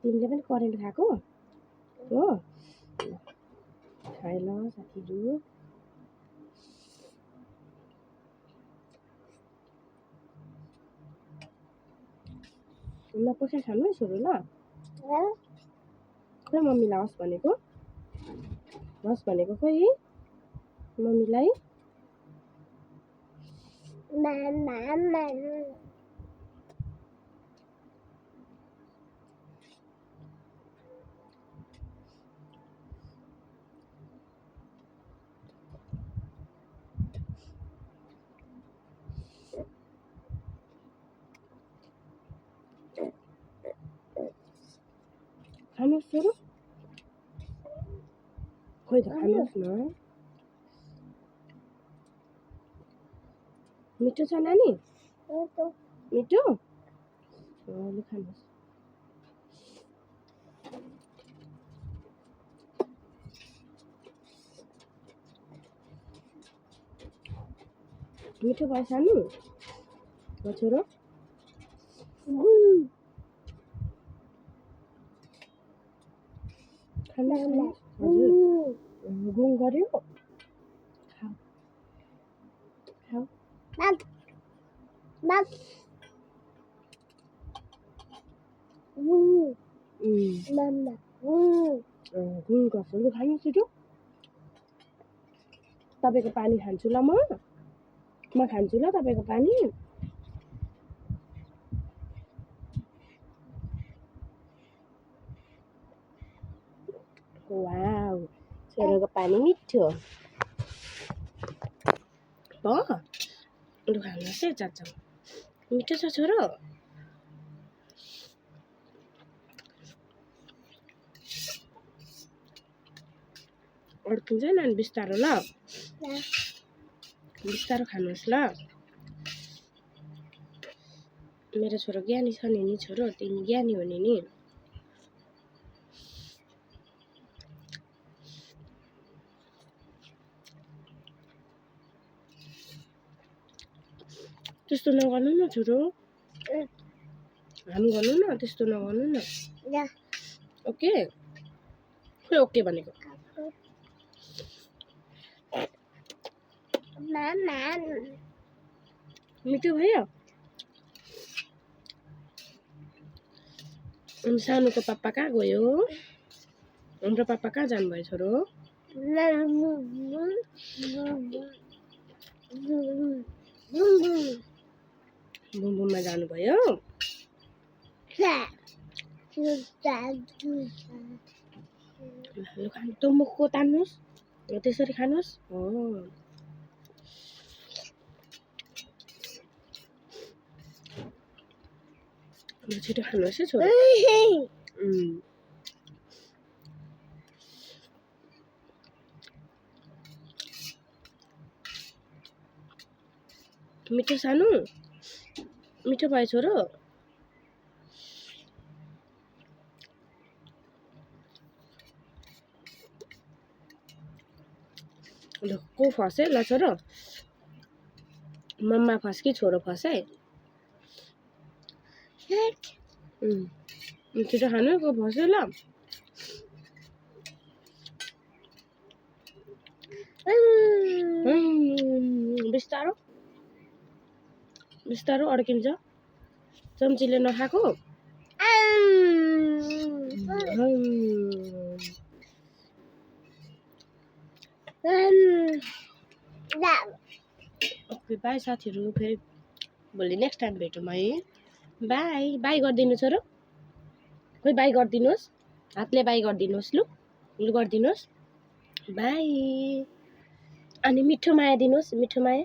तिमीले पनि करेन्ट खाएको हो खाए ल साथीहरू ल पैसा खानु है छोरो ल खोइ मम्मीलाई हस् भनेको खोइ मम्मीलाई खानुहोस् छोरो खोइ त खानुहोस् न मिठो छ नानी मिठो लु खानुहोस् मिठो भयो सानो हो छोरो खानुहोस् हजुर गुङ गर्यो खाऊ खाऊ गुङ गर्छ लु खानुहोस् छिटो तपाईँको पानी खान्छु ल म खान्छु ल तपाईँको पानी वाउ छोरोको पानी मिठो हो लु खानुहोस् है चाचा मिठो छ छोरो अड्किन्छ नानी बिस्तारो ल बिस्तारो खानुहोस् ल मेरो छोरो ज्ञानी छ नि छोरो तिमी ज्ञानी हो नि त्यस्तो नगर्नु न छोरो हाम गर्नु न त्यस्तो नगर्नु न ओके खोइ ओके भनेको मिठो भयो अनि सानोको पापा कहाँ गयो हाम्रो पापा कहाँ जानुभयो छोरो बुम्बुमा जानुभयो लु खानु त्यो मुखको तान्नुहोस् त्यसरी खानुहोस् हो छिटो खानुहोस् है छोरो मिठो सानो मिठो भयो छोरो ल को फसे ल छोरो मम्मा फस कि छोरो फसे छिटो खानु को फस्यो ल बिस्तारो बिस्तारो अड्किन्छ चम्चीले नखाएको ओके बाई साथीहरू फेरि भोलि नेक्स्ट टाइम भेटौँ है बाई बाई गरिदिनु छोरो खोइ बाई गरिदिनुहोस् हातले बाई गरिदिनुहोस् लु गरिदिनुहोस् बाई अनि मिठो माया दिनुहोस् मिठो माया